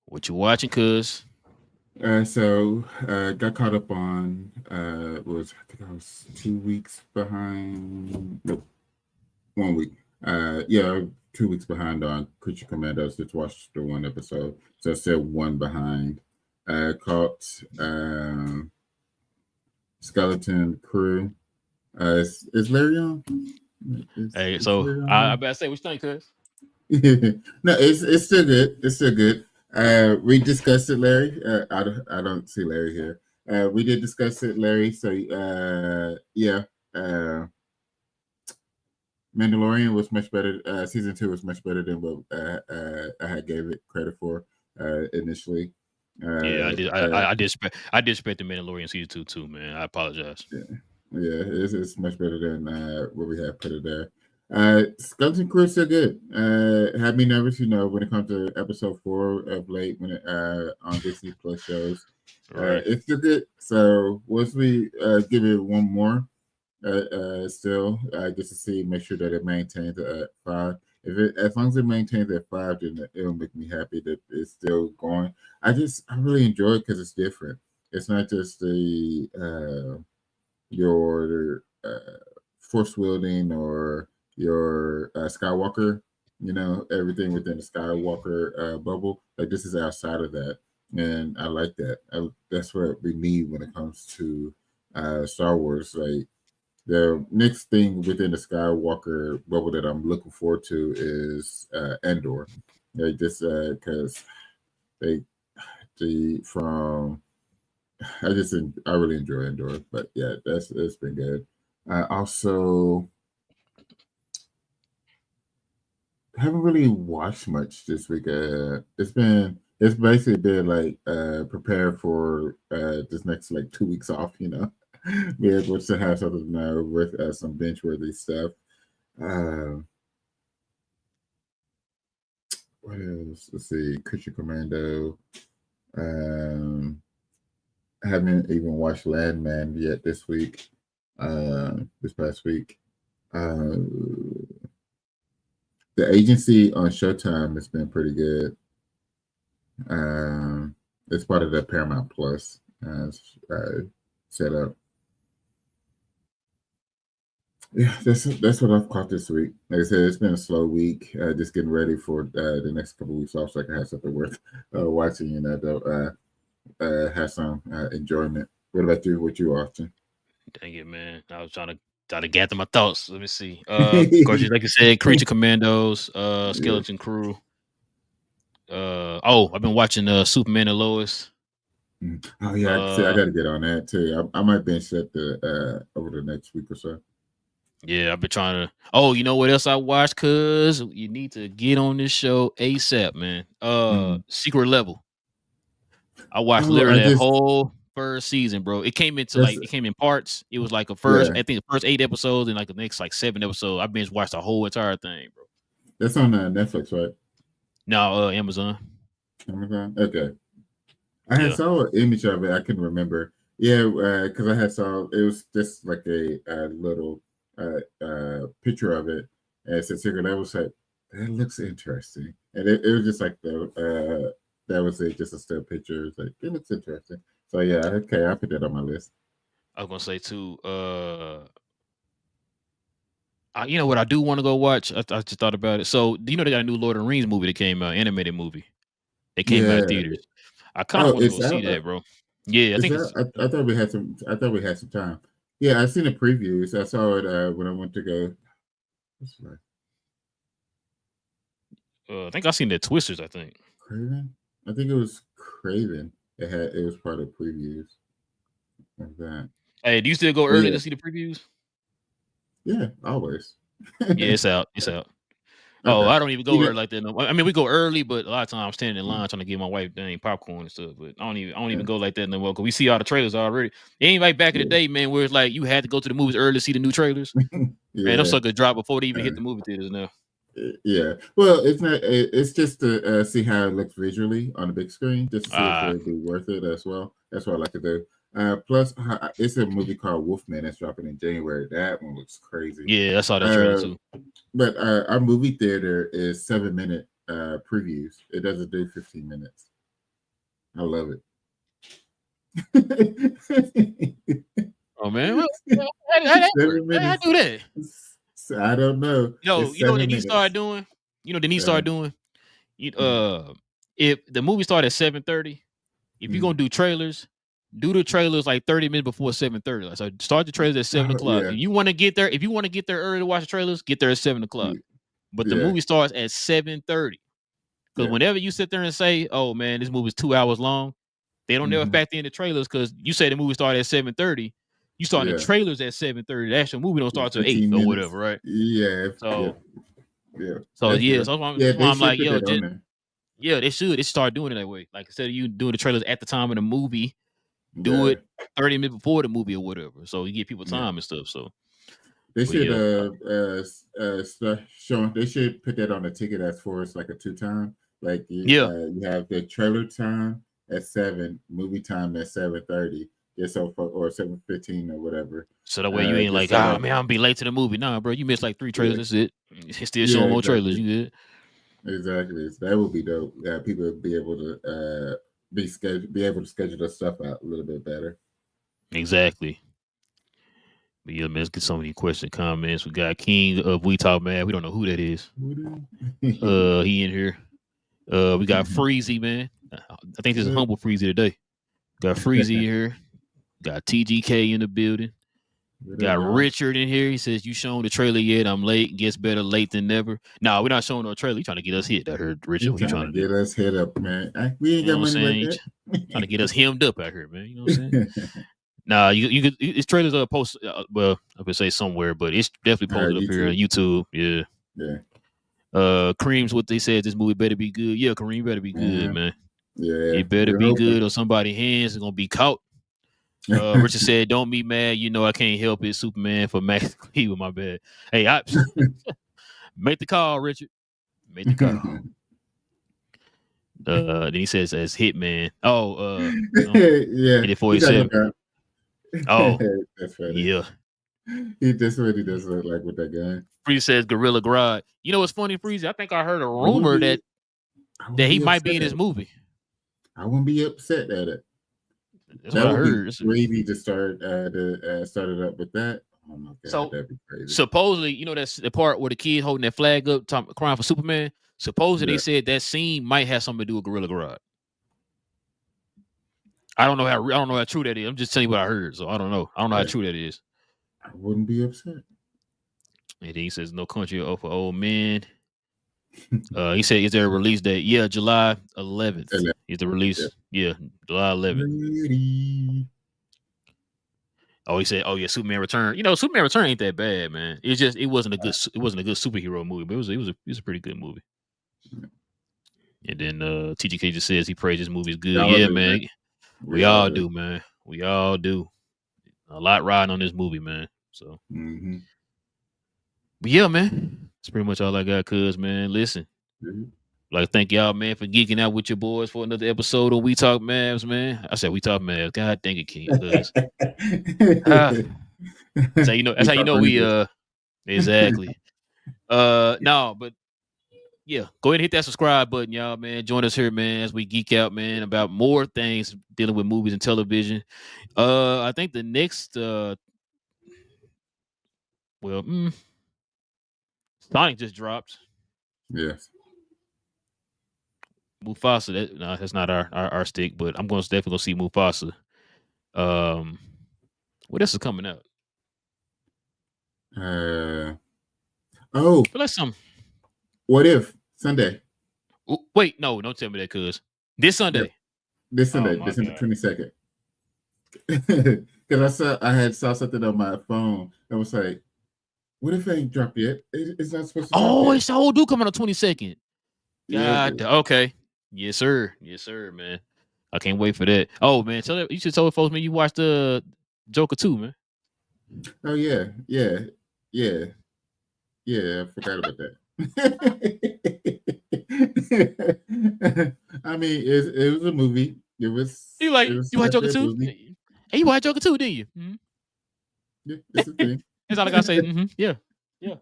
what you watching, cuz? Got caught up on I think I was 2 weeks behind. Nope, 1 week. Yeah, 2 weeks behind on Creature Commandos. Just watched the one episode, so I still one behind. Caught Skeleton Crew. Is Larry on? Hey, Is so Larry on I here? better say what you think, cuz. No, it's still good. It's still good. We discussed it, Larry. I don't see Larry here. We did discuss it, Larry. So yeah, uh, Mandalorian was much better. Season 2 was much better than what I had gave it credit for initially. Yeah, I Uh, did. uh, I did expect the Mandalorian season 2 too, man. I apologize. yeah, yeah, it's much better than what we had put it there. Skeleton Crew is still good. Had me nervous, when it comes to episode 4 of late when it on Disney Plus shows. Right. It's still good. So once we give it one more, still just to see, make sure that it maintains at 5. As long as it maintains at 5, then it'll make me happy that it's still going. I really enjoy it because it's different. It's not just the your force wielding or your Skywalker, everything within the Skywalker bubble. Like, this is outside of that, and I like that. That's what we need when it comes to Star Wars. Like, the next thing within the Skywalker bubble that I'm looking forward to is Endor. Like, just because they from I really enjoy Endor, but yeah, it's been good. I also haven't really watched much this week. It's basically been like prepare for this next like 2 weeks off. Be able to have something with some bench worthy stuff. Uh, what else? Let's see, Creature Commando. Um, I haven't even watched Landman yet this week. This past week. Uh, the Agency on Showtime has been pretty good. It's part of the Paramount Plus setup. Yeah, that's what I've caught this week. Like I said, it's been a slow week. Just getting ready for the next couple of weeks off, so I can have something worth watching. Have some enjoyment. What about you? What you watching? Dang it, man. I was trying to gather my thoughts. Let me see. Of course, like I said, Creature Commandos, Yeah. Skeleton Crew. I've been watching Superman and Lois. Oh yeah, I got to get on that too. I might binge that over the next week or so. Yeah, I've been trying to. Oh, you know what else I watched? Cause you need to get on this show ASAP, man. Secret Level. I watched Oh, I literally that just whole first season, bro. It came into that's it came in parts. It was like yeah, I think the first 8 episodes and like the next like 7 episodes. I binge watched the whole entire thing, bro. that's on Netflix, right? No, Amazon. Amazon. Okay. I had Yeah. saw an image of it. I couldn't remember. Yeah, because I had saw it was just like a little picture of it, and it said secret. I was like, that looks interesting, and it was just like the that was it, just a still picture. It's like it looks interesting. So yeah, okay, I put that on my list. I was gonna say too. You know what I do want to go watch? I just thought about it. So, do you know they got a new Lord of the Rings movie that came out, animated movie? It came out in Yeah. theaters. I kind of Oh, want to go it's see out. that, bro. Yeah, I Is think that? it's. I thought we had some. I thought we had some time. Yeah, I seen the previews. I saw it when I went to go. What's that? I think I seen the Twisters. I think. Craven? I think it was Craven. It was part of previews of that. Hey, do you still go But early yeah, to see the previews? yeah, always. Yeah, it's out. It's out. Oh, Okay. I don't even go You early got like that. No. I mean, we go early, but a lot of times I'm standing in line trying to get my wife dang popcorn and stuff. But I don't yeah, even go like that no more because we see all the trailers already. It ain't like back in the yeah. day, man, where it's like you had to go to the movies early to see the new trailers. Man, those Yeah. suckers drop before they even hit Uh, the movie theaters now. yeah. Well, it's not. It's just to see how it looks visually on the big screen, just to see if Ah, it'll be worth it as well. That's what I like to do. Plus, it's a movie called Wolfman that's dropping in January. That one looks crazy. yeah, I saw that trailer Uh, too. but our movie theater is 7 minute previews. It doesn't do 15 minutes. I love it. Oh man, how that work? 7 minutes. How do that? I don't know. It's You know what they seven need to start minutes. doing? You know what they need to Uh, start doing? You, if the movie started at 7:30, if you're mm. gonna do trailers, do the trailers like 30 minutes before 7:30. Like, so start the trailers at 7 o'clock. Yeah, If you want to get there, if you want to get there early to watch the trailers, get there at 7 o'clock. But the yeah, movie starts at 7:30. Because yeah. whenever you sit there and say, "Oh man, this movie's 2 hours long," they don't never Hmm. factor in the trailers because you say the movie started at 7:30. You start the Yeah. trailers at 7:30. The actual movie don't start till 8 15 or minutes. whatever, right? Yeah, yeah, So yeah. so That's yeah, good. so Yeah, that's why they I'm should like, put yo, that on just there. yeah, they should. They should start doing it that way. Like instead of you doing the trailers at the time of the movie, do Yeah, it 30 minutes before the movie or whatever. So you give people yeah. time and stuff. So They but should yeah. show. They should put that on the ticket as for it's like a two time. Like Yeah. you have the trailer time at 7, movie time at 7:30. Just so for or 7:15 or whatever. So that way you ain't Just like, so man, like I'm gonna be late to the movie. Nah, bro, you missed like 3 trailers. yeah, That's it. It's still yeah, showing more trailers. exactly. You good? Exactly. So that would be dope. People would be able to be able to schedule their stuff out a little bit better. Exactly. But yeah, man, let's get so many questions, comments. We got King of We Talk Man. We don't know who that is. He in here. We got Freezy, man. I think this is humble Freezy today. Got Freezy here. Got TGK in the building. What up, Got y'all? Richard in here. He says, "You shown the trailer yet? I'm late. Gets better late than never." Nah, we're not showing no trailer. You trying to get us hit? I heard Richard. You What you trying to trying to do? get us hit up, man? We ain't You know got what I'm money like saying? that. Trying to get us hemmed up out here, man. You know what I'm saying? Nah, you could. His trailers are posted. Well, I would say somewhere, but it's definitely posted up here on YouTube. YouTube. Yeah. Yeah. Kareem's what they said. This movie better be good. Yeah, Kareem better be good, Yeah. man. Yeah. It better We're be hoping. good, or somebody's hands is gonna be caught. Richard said, "Don't be mad. You know I can't help it. Superman for Max Cleveland. My bad. Hey, I make the call, Richard. Make the call." Then he says as Hitman. Yeah. Hit it He got 47. no gun. Oh, That's funny. yeah. That's what he does look like with that gun. Freeze says Gorilla Grodd. You know what's funny, Freeze? I think I heard a I wouldn't rumor be that I wouldn't he be might be upset in at this it. movie. I wouldn't be upset at it. That's what That I would be heard. crazy to start it up with that. Oh my god, So that'd be crazy. supposedly, you know, that's the part where the kid holding that flag up, crying for Superman. Supposedly, they Yeah. said that scene might have something to do with Gorilla Grodd. I don't know how true that is. I'm just telling you what I heard, so I don't know. I don't know how Yeah. true that is. I wouldn't be upset. And then he says, "No country for old men." He said, "Is there a release date?" Yeah, July 11th is the Yeah. release. Yeah, July 11th. Ready. Oh, he said, "Oh yeah, Superman Return." Superman Return ain't that bad, man. It wasn't a good superhero movie, but it was a pretty good movie. And then TGK just says he prays this movie is good. Y'all Yeah, do, man. man. We all all do. do, man. We all do. A lot riding on this movie, man. So, but yeah, man. That's pretty much all I got. Cuz, man, listen. Like, thank y'all, man, for geeking out with your boys for another episode of We Talk Mavs, man. I said We Talk Mavs. God dang it, King. Cuz. That's how you know. That's how you know we exactly. No, but yeah, go ahead and hit that subscribe button, y'all, man. Join us here, man, as we geek out, man, about more things dealing with movies and television. I think the next Sonic just dropped. Yes. Mufasa, that's not our stick, but I'm definitely gonna see Mufasa. What else is coming out? But let's What if Sunday? Wait, no, don't tell me that, cuz this Sunday. Yep. This Sunday, December 22nd. Because I had saw something on my phone that was like, "What if it ain't dropped yet? It's not supposed to." Oh, it's so do come on the 22nd. God, yeah, okay, yes sir, man. I can't wait for that. Oh man, you should tell folks, man, you watched the Joker 2, man. Oh yeah. I forgot about that. I mean, it was a movie. It was. You watch Joker 2? Movie. Hey, you watch Joker 2, didn't you? Mm-hmm. Yeah, it's a thing. That's all I gotta say. Yeah.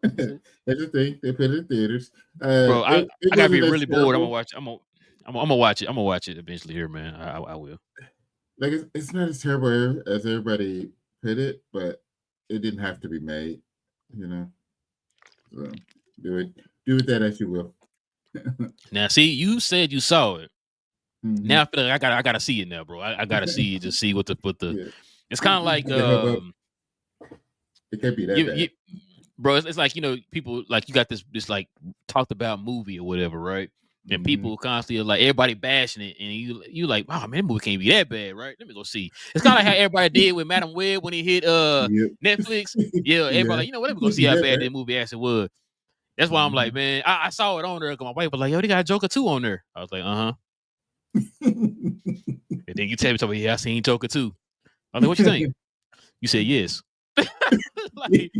That's a thing. They put it in theaters. Bro, I gotta be really bored. I'm gonna watch it. I'm gonna watch it. I'm gonna watch it eventually here, man. I will. Like it's not as terrible as everybody put it, but it didn't have to be made. So do with that as you will. Now, see, you said you saw it. Mm-hmm. Now I feel like I gotta see it now, bro. I gotta see it to see what the. Yeah. It's kind of like it can't be that bad. Bro, it's like, people like you got this like talked about movie or whatever, right? And people constantly are like, everybody bashing it, and you like, oh man, that movie can't be that bad, right? Let me go see. It's kind of like how everybody did with Madam Web when he hit Netflix. Yeah, everybody like, what? Let me go see how bad that movie actually was. That's why I'm like, man, I saw it on there. My wife was like, yo, they got Joker 2 on there. I was like, and then you tell me something, yeah, I seen Joker 2. I was like, what you think? You said yes. Like,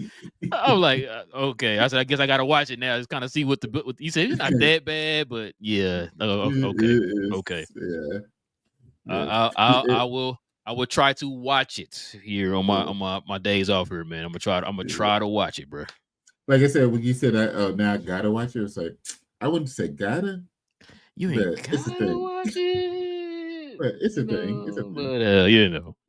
I'm like, okay. I said, I guess I gotta watch it now. Just kind of see what you said. It's not that bad, but yeah. Okay. Yeah. I will try to watch it here on my days off here, man. I'm gonna try to watch it, bro. Like I said, when you said now I gotta watch it, it's like I wouldn't say gotta. You ain't gotta watch it. But it's a thing. It's a thing. But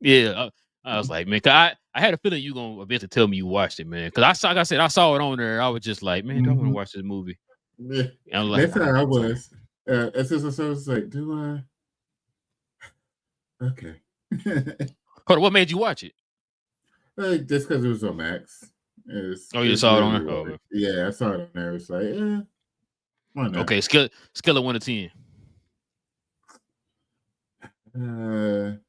yeah. I was like, man, cause I had a feeling you gonna eventually tell me you watched it, man. Cause like I said, I saw it on there. I was just like, man, do I want to watch this movie? Yeah. I was like, that's how I was. As soon as I was like, do I? Okay. Hold on, what made you watch it? Just because it was on Max. You saw it on there? Oh, yeah, I saw it on there. It's like, why not? Okay, scale of 1 to 10.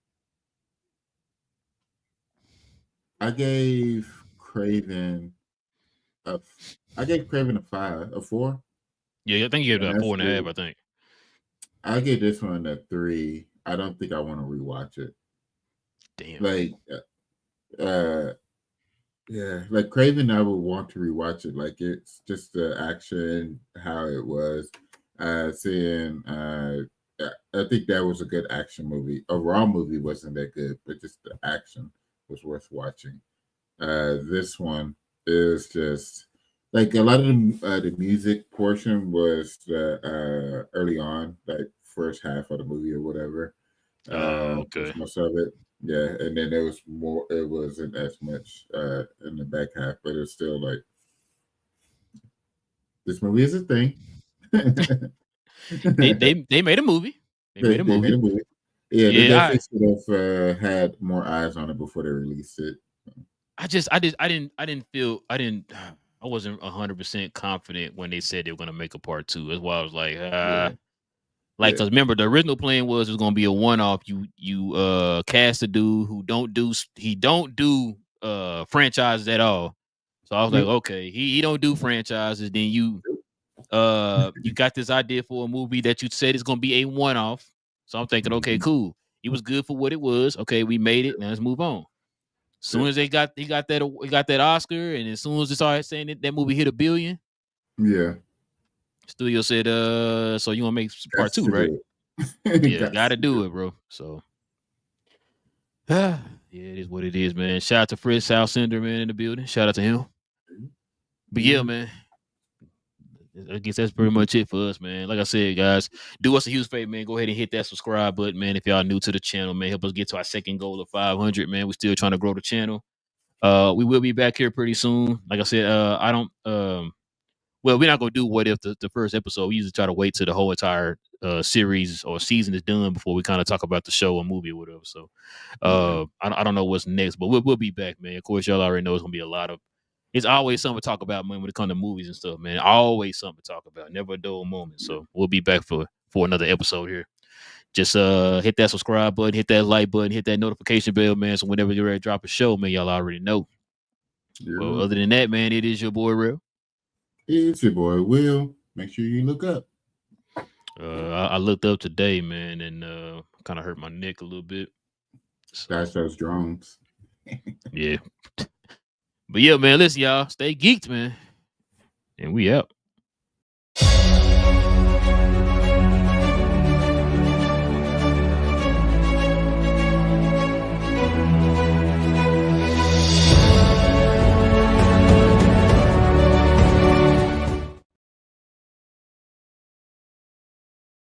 I gave Craven a 5, a 4. Yeah, I think you gave it a 4.5. I think I gave this one a 3. I don't think I want to rewatch it. Damn. Like, yeah, like Craven, I would want to rewatch it. Like it's just the action, how it was. Seeing, I think that was a good action movie. A Raw movie wasn't that good, but just the action was worth watching. This one is just like a lot of the music portion was early on, like first half of the movie or whatever. Okay. Most of it, yeah, and then there was more. It wasn't as much in the back half, but it's still like this movie is a thing. they made a movie. They made a movie. Yeah, they definitely should have had more eyes on it before they released it. I wasn't 100% confident when they said they were going to make a part 2. That's why I was like, Like, cause remember the original plan was it was gonna be a one-off. You cast a dude who don't do franchises at all. So I was like, okay, he don't do franchises. Then you got this idea for a movie that you said is gonna be a one-off. So I'm thinking, okay, cool. It was good for what it was. Okay, we made it. Now let's move on. As soon as he got that Oscar, and as soon as they started saying that movie hit $1 billion, studio said, so you want to make part 2, right? Yeah, gotta do it, bro. So yeah, it is what it is, man. Shout out to Fred Southsender, man, in the building. Shout out to him. But yeah, man. I guess that's pretty much it for us, man. Like I said, guys, do us a huge favor, man. Go ahead and hit that subscribe button, man. If y'all new to the channel, man, help us get to our second goal of 500, man. We're still trying to grow the channel. We will be back here pretty soon. Like I said, I don't well, we're not gonna do what if the first episode. We usually try to wait till the whole entire series or season is done before we kind of talk about the show or movie or whatever. So I don't know what's next, but we'll be back, man. Of course, y'all already know it's gonna be a lot of. It's always something to talk about, man, when it comes to movies and stuff, man. Always something to talk about. Never a dull moment. So we'll be back for another episode here. Just hit that subscribe button, hit that like button, hit that notification bell, man. So whenever you're ready to drop a show, man, y'all already know. Well, other than that, man, it is your boy Real. It's your boy Will. Make sure you look up. I looked up today, man, and kind of hurt my neck a little bit. So. That's those drones. Yeah. But yeah, man, listen, y'all. Stay geeked, man. And we out.